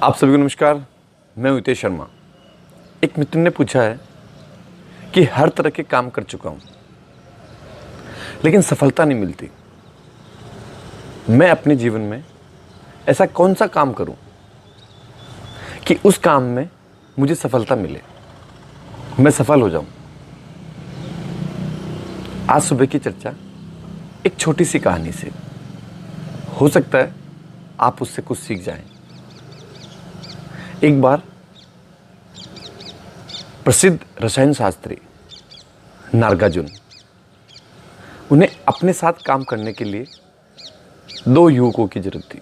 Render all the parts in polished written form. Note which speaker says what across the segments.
Speaker 1: आप सभी को नमस्कार। मैं हितेश शर्मा। एक मित्र ने पूछा है कि हर तरह के काम कर चुका हूं लेकिन सफलता नहीं मिलती। मैं अपने जीवन में ऐसा कौन सा काम करूं कि उस काम में मुझे सफलता मिले, मैं सफल हो जाऊं। आज सुबह की चर्चा एक छोटी सी कहानी से, हो सकता है आप उससे कुछ सीख जाएं। एक बार प्रसिद्ध रसायन शास्त्री नागार्जुन, उन्हें अपने साथ काम करने के लिए दो युवकों की जरूरत थी।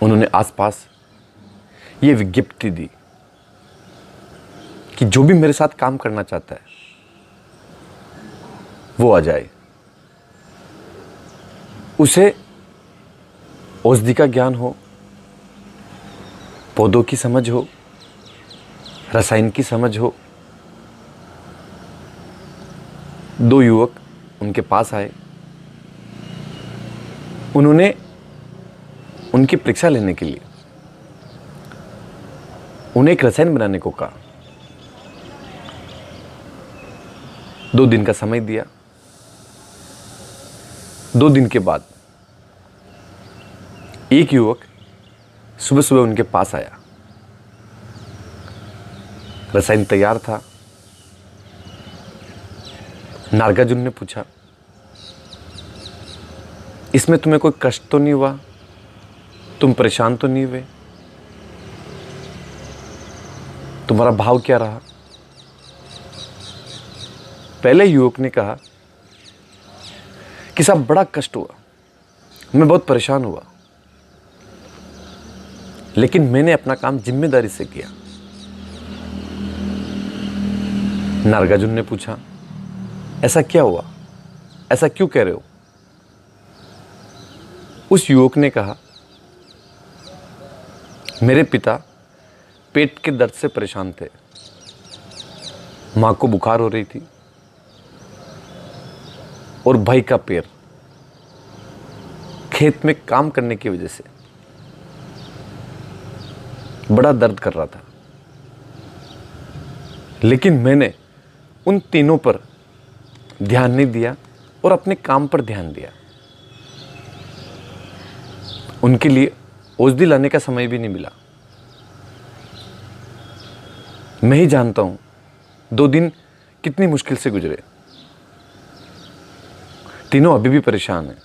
Speaker 1: उन्होंने आसपास ये विज्ञप्ति दी कि जो भी मेरे साथ काम करना चाहता है वो आ जाए। उसे औषधि का ज्ञान हो, पौधों की समझ हो, रसायन की समझ हो। दो युवक उनके पास आए। उन्होंने उनकी परीक्षा लेने के लिए उन्हें एक रसायन बनाने को कहा। 2 दिन का समय दिया। 2 दिन के बाद एक युवक सुबह सुबह उनके पास आया। रसायन तैयार था। नागार्जुन ने पूछा, इसमें तुम्हें कोई कष्ट तो नहीं हुआ? तुम परेशान तो नहीं हुए? तुम्हारा भाव क्या रहा? पहले युवक ने कहा कि साहब बड़ा कष्ट हुआ, मैं बहुत परेशान हुआ, लेकिन मैंने अपना काम जिम्मेदारी से किया। नागार्जुन ने पूछा, ऐसा क्या हुआ? ऐसा क्यों कह रहे हो? उस युवक ने कहा, मेरे पिता पेट के दर्द से परेशान थे। मां को बुखार हो रही थी और भाई का पैर खेत में काम करने की वजह से बड़ा दर्द कर रहा था। लेकिन मैंने उन तीनों पर ध्यान नहीं दिया और अपने काम पर ध्यान दिया। उनके लिए औषधि लाने का समय भी नहीं मिला। मैं ही जानता हूं 2 दिन कितनी मुश्किल से गुजरे। तीनों अभी भी परेशान हैं।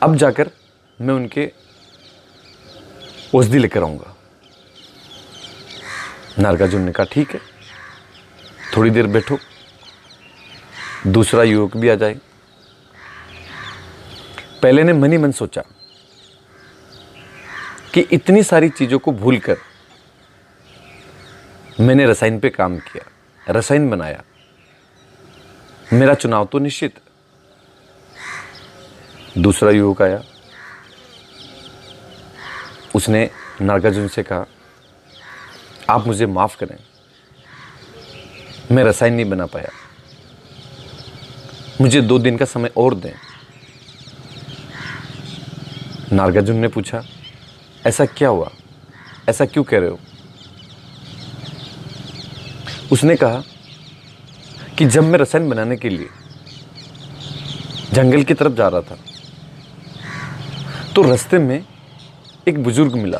Speaker 1: अब जाकर मैं उनके औषधि लेकर आऊंगा। नागार्जुन ने कहा, ठीक है, थोड़ी देर बैठो, दूसरा युवक भी आ जाए। पहले ने मन ही मन सोचा कि इतनी सारी चीजों को भूलकर मैंने रसायन पे काम किया, रसायन बनाया, मेरा चुनाव तो निश्चित। दूसरा युवक आया। उसने नागार्जुन से कहा, आप मुझे माफ करें, मैं रसायन नहीं बना पाया, मुझे 2 दिन का समय और दें। नागार्जुन ने पूछा, ऐसा क्या हुआ? ऐसा क्यों कह रहे हो? उसने कहा कि जब मैं रसायन बनाने के लिए जंगल की तरफ जा रहा था तो रास्ते में एक बुजुर्ग मिला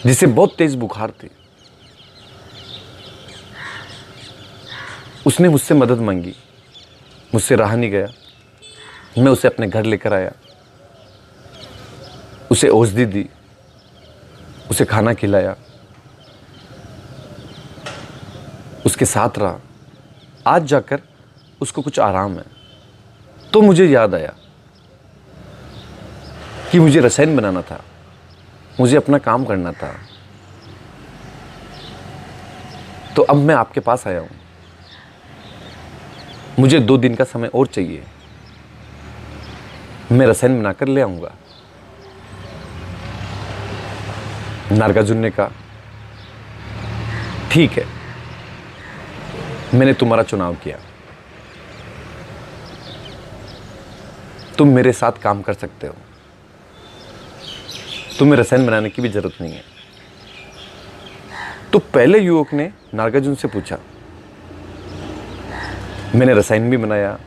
Speaker 1: जिसे बहुत तेज बुखार थी। उसने मुझसे मदद मांगी, मुझसे रहा नहीं गया। मैं उसे अपने घर लेकर आया, उसे औषधि दी, उसे खाना खिलाया, उसके साथ रहा। आज जाकर उसको कुछ आराम है। तो मुझे याद आया कि मुझे रसायन बनाना था, मुझे अपना काम करना था। तो अब मैं आपके पास आया हूं। मुझे 2 दिन का समय और चाहिए, मैं रसायन बनाकर ले आऊंगा। नागार्जुन ने कहा, ठीक है, मैंने तुम्हारा चुनाव किया, तुम मेरे साथ काम कर सकते हो। तुम्हें रसायन बनाने की भी जरूरत नहीं है। तो पहले युवक ने नागार्जुन से पूछा, मैंने रसायन भी बनाया,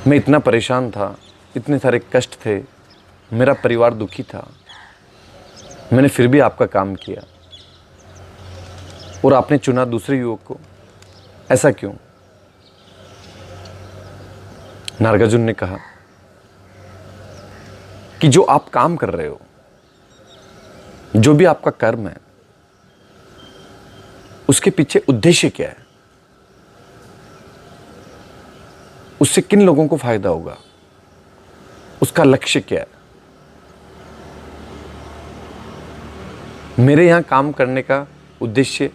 Speaker 1: मैं इतना परेशान था, इतने सारे कष्ट थे, मेरा परिवार दुखी था, मैंने फिर भी आपका काम किया और आपने चुना दूसरे युवक को, ऐसा क्यों? नागार्जुन ने कहा कि जो आप काम कर रहे हो, जो भी आपका कर्म है, उसके पीछे उद्देश्य क्या है? उससे किन लोगों को फायदा होगा? उसका लक्ष्य क्या है? मेरे यहां काम करने का उद्देश्य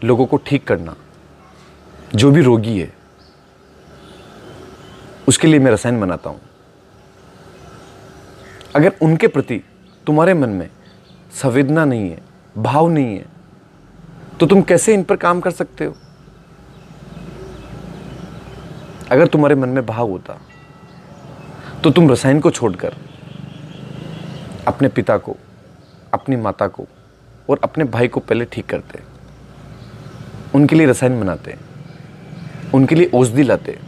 Speaker 1: लोगों को ठीक करना, जो भी रोगी है उसके लिए मैं रसायन बनाता हूं। अगर उनके प्रति तुम्हारे मन में संवेदना नहीं है, भाव नहीं है, तो तुम कैसे इन पर काम कर सकते हो? अगर तुम्हारे मन में भाव होता तो तुम रसायन को छोड़कर अपने पिता को, अपनी माता को और अपने भाई को पहले ठीक करते, उनके लिए रसायन बनाते, उनके लिए औषधि लाते।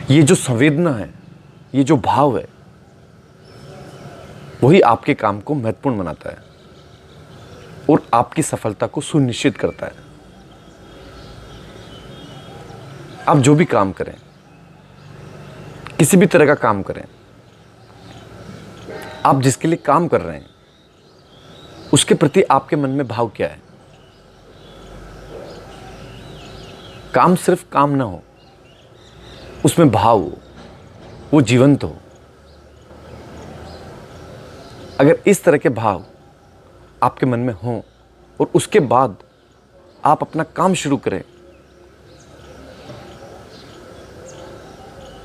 Speaker 1: ये जो संवेदना है, ये जो भाव है, वही आपके काम को महत्वपूर्ण बनाता है और आपकी सफलता को सुनिश्चित करता है। आप जो भी काम करें, किसी भी तरह का काम करें, आप जिसके लिए काम कर रहे हैं उसके प्रति आपके मन में भाव क्या है? काम सिर्फ काम ना हो, उसमें भाव हो, वो जीवंत हो। अगर इस तरह के भाव आपके मन में हों और उसके बाद आप अपना काम शुरू करें,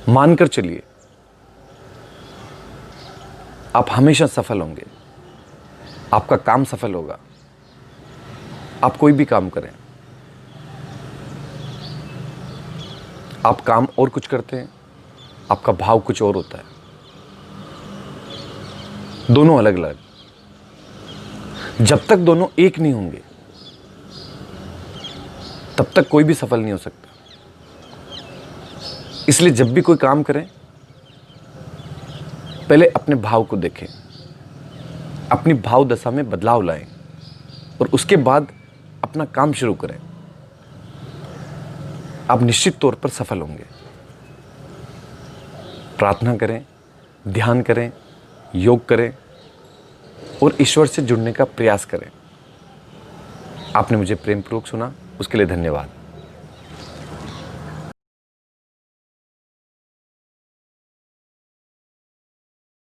Speaker 1: मानकर चलिए आप हमेशा सफल होंगे, आपका काम सफल होगा। आप कोई भी काम करें, आप काम और कुछ करते हैं, आपका भाव कुछ और होता है, दोनों अलग अलग। जब तक दोनों एक नहीं होंगे तब तक कोई भी सफल नहीं हो सकता। इसलिए जब भी कोई काम करें, पहले अपने भाव को देखें, अपनी भाव दशा में बदलाव लाएं और उसके बाद अपना काम शुरू करें। आप निश्चित तौर पर सफल होंगे। प्रार्थना करें, ध्यान करें, योग करें और ईश्वर से जुड़ने का प्रयास करें। आपने मुझे प्रेमपूर्वक सुना, उसके लिए धन्यवाद।